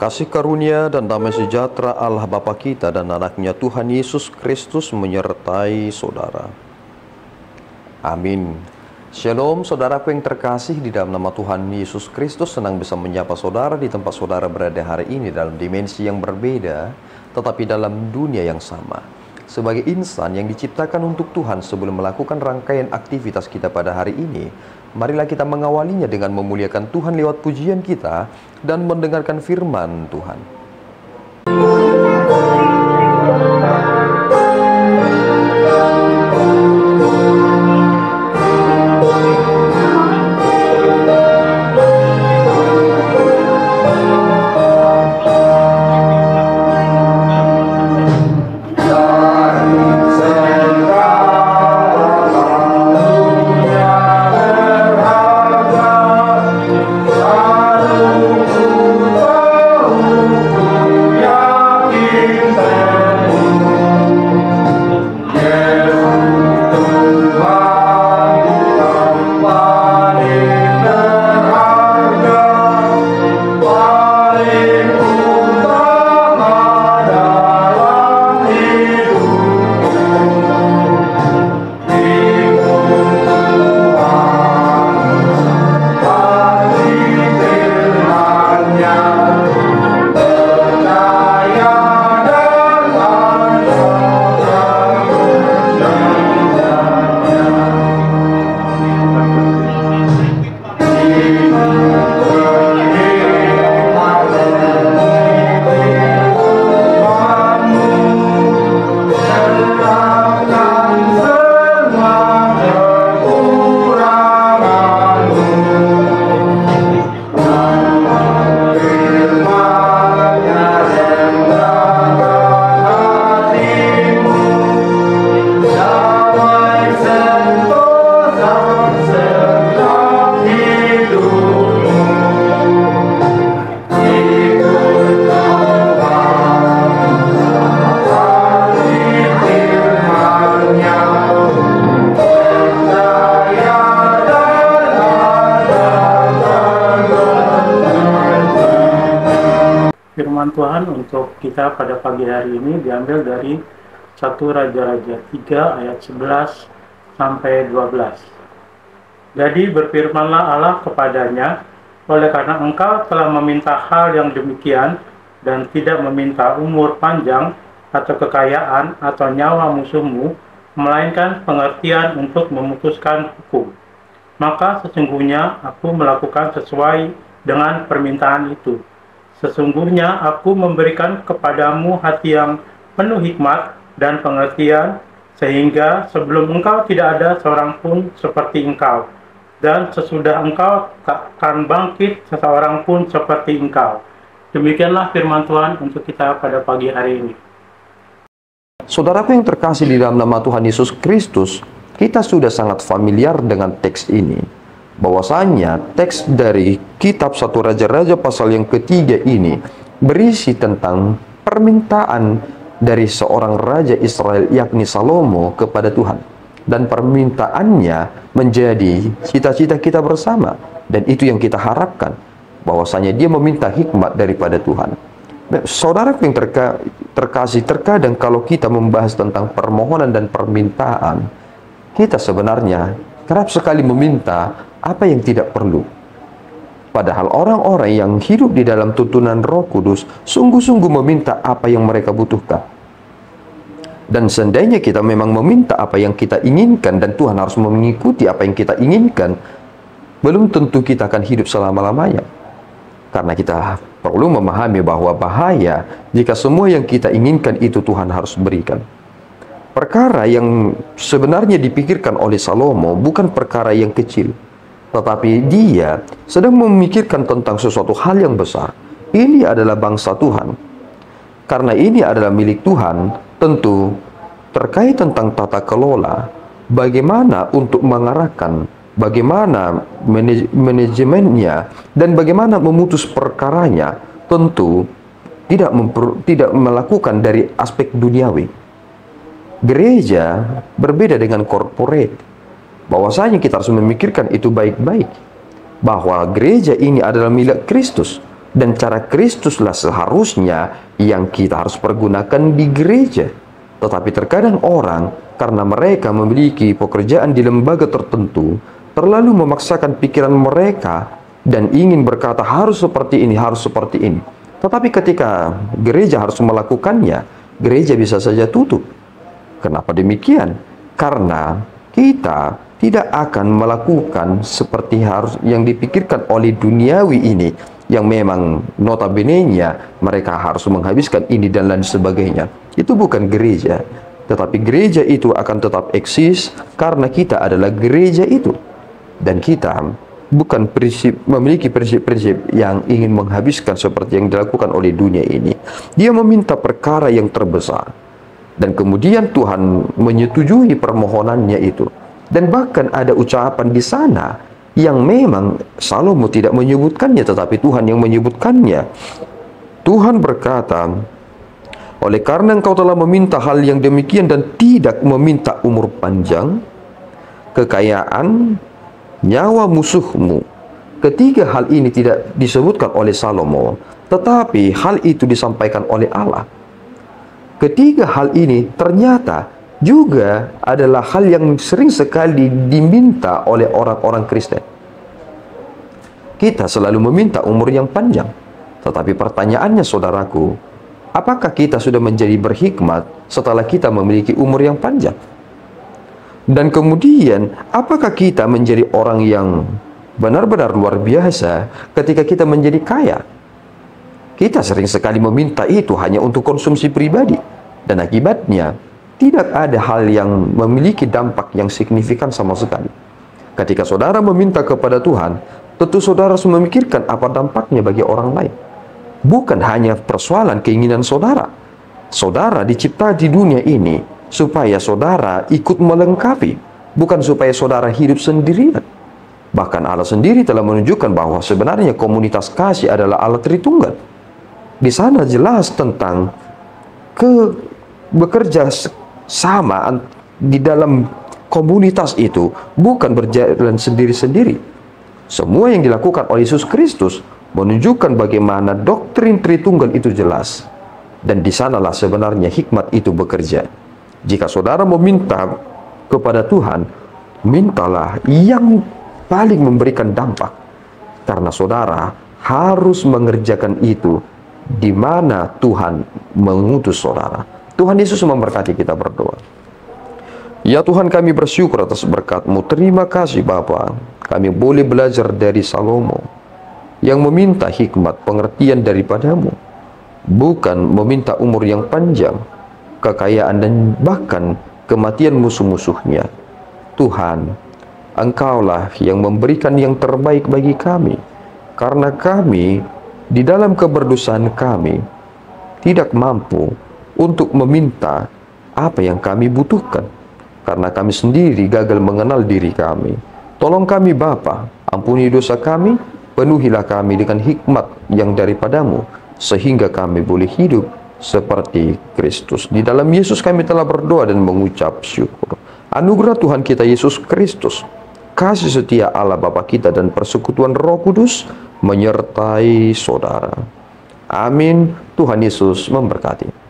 Kasih karunia dan damai sejahtera Allah Bapa kita dan anaknya Tuhan Yesus Kristus menyertai saudara. Amin. Shalom saudaraku yang terkasih, di dalam nama Tuhan Yesus Kristus senang bisa menyapa saudara di tempat saudara berada hari ini dalam dimensi yang berbeda, tetapi dalam dunia yang sama. Sebagai insan yang diciptakan untuk Tuhan, sebelum melakukan rangkaian aktivitas kita pada hari ini, marilah kita mengawalinya dengan memuliakan Tuhan lewat pujian kita dan mendengarkan firman Tuhan. Firman Tuhan untuk kita pada pagi hari ini diambil dari 1 Raja-Raja 3 ayat 11 sampai 12. Jadi berfirmanlah Allah kepadanya, oleh karena engkau telah meminta hal yang demikian dan tidak meminta umur panjang atau kekayaan atau nyawa musuhmu, melainkan pengertian untuk memutuskan hukum, maka sesungguhnya aku melakukan sesuai dengan permintaan itu. Sesungguhnya aku memberikan kepadamu hati yang penuh hikmat dan pengertian, sehingga sebelum engkau tidak ada seorang pun seperti engkau, dan sesudah engkau takkan bangkit seseorang pun seperti engkau. Demikianlah firman Tuhan untuk kita pada pagi hari ini. Saudaraku yang terkasih di dalam nama Tuhan Yesus Kristus, kita sudah sangat familiar dengan teks ini. Bahwasanya teks dari kitab 1 Raja-Raja pasal yang ketiga ini berisi tentang permintaan dari seorang raja Israel, yakni Salomo, kepada Tuhan. Dan permintaannya menjadi cita-cita kita bersama, dan itu yang kita harapkan, bahwasanya dia meminta hikmat daripada Tuhan. Saudara yang terkasih, terkadang kalau kita membahas tentang permohonan dan permintaan, kita sebenarnya kerap sekali meminta apa yang tidak perlu. Padahal orang-orang yang hidup di dalam tuntunan Roh Kudus sungguh-sungguh meminta apa yang mereka butuhkan. Dan seandainya kita memang meminta apa yang kita inginkan dan Tuhan harus mengikuti apa yang kita inginkan, belum tentu kita akan hidup selama-lamanya. Karena kita perlu memahami bahwa bahaya jika semua yang kita inginkan itu Tuhan harus berikan. Perkara yang sebenarnya dipikirkan oleh Salomo bukan perkara yang kecil, tetapi dia sedang memikirkan tentang sesuatu hal yang besar. Ini adalah bangsa Tuhan. Karena ini adalah milik Tuhan, tentu terkait tentang tata kelola, bagaimana untuk mengarahkan, bagaimana manajemennya, dan bagaimana memutus perkaranya, tentu tidak melakukan dari aspek duniawi. Gereja berbeda dengan korporat. Bahwasanya kita harus memikirkan itu baik-baik, bahwa gereja ini adalah milik Kristus, Dan cara Kristuslah seharusnya yang kita harus pergunakan di gereja. Tetapi terkadang orang, karena mereka memiliki pekerjaan di lembaga tertentu, terlalu memaksakan pikiran mereka dan ingin berkata harus seperti ini, harus seperti ini. Tetapi ketika gereja harus melakukannya, gereja bisa saja tutup. Kenapa demikian? Karena kita tidak akan melakukan seperti harus yang dipikirkan oleh duniawi ini, yang memang notabene-nya mereka harus menghabiskan ini dan lain sebagainya. Itu bukan gereja. Tetapi gereja itu akan tetap eksis karena kita adalah gereja itu. Dan kita bukan memiliki prinsip-prinsip yang ingin menghabiskan seperti yang dilakukan oleh dunia ini. Dia meminta perkara yang terbesar. Dan kemudian Tuhan menyetujui permohonannya itu. Dan bahkan ada ucapan di sana yang memang Salomo tidak menyebutkannya, tetapi Tuhan yang menyebutkannya. Tuhan berkata, oleh karena engkau telah meminta hal yang demikian dan tidak meminta umur panjang, kekayaan, nyawa musuhmu. Ketiga hal ini tidak disebutkan oleh Salomo, tetapi hal itu disampaikan oleh Allah. Ketiga hal ini ternyata juga adalah hal yang sering sekali diminta oleh orang-orang Kristen. Kita selalu meminta umur yang panjang. Tetapi pertanyaannya, saudaraku, apakah kita sudah menjadi berhikmat setelah kita memiliki umur yang panjang? Dan kemudian, apakah kita menjadi orang yang benar-benar luar biasa ketika kita menjadi kaya? Kita sering sekali meminta itu hanya untuk konsumsi pribadi. Dan akibatnya, tidak ada hal yang memiliki dampak yang signifikan sama sekali. Ketika saudara meminta kepada Tuhan, tentu saudara harus memikirkan apa dampaknya bagi orang lain. Bukan hanya persoalan keinginan saudara. Saudara dicipta di dunia ini supaya saudara ikut melengkapi, bukan supaya saudara hidup sendirian. Bahkan Allah sendiri telah menunjukkan bahwa sebenarnya komunitas kasih adalah Allah Tritunggal. Di sana jelas tentang bekerja sama di dalam komunitas itu, bukan berjalan sendiri-sendiri. Semua yang dilakukan oleh Yesus Kristus menunjukkan bagaimana doktrin Tritunggal itu jelas. Dan di sanalah sebenarnya hikmat itu bekerja. Jika saudara meminta kepada Tuhan, mintalah yang paling memberikan dampak. Karena saudara harus mengerjakan itu di mana Tuhan mengutus saudara. Tuhan Yesus memberkati, kita berdoa. Ya Tuhan, kami bersyukur atas berkat-Mu. Terima kasih Bapa, kami boleh belajar dari Salomo yang meminta hikmat pengertian daripada-Mu, bukan meminta umur yang panjang, kekayaan dan bahkan kematian musuh-musuhnya. Tuhan, Engkaulah yang memberikan yang terbaik bagi kami, karena kami di dalam keberdosaan kami tidak mampu untuk meminta apa yang kami butuhkan, karena kami sendiri gagal mengenal diri kami. Tolong kami Bapa, ampuni dosa kami, penuhilah kami dengan hikmat yang daripada-Mu, sehingga kami boleh hidup seperti Kristus. Di dalam Yesus kami telah berdoa dan mengucap syukur. Anugerah Tuhan kita Yesus Kristus, kasih setia Allah Bapa kita dan persekutuan Roh Kudus menyertai saudara. Amin. Tuhan Yesus memberkati.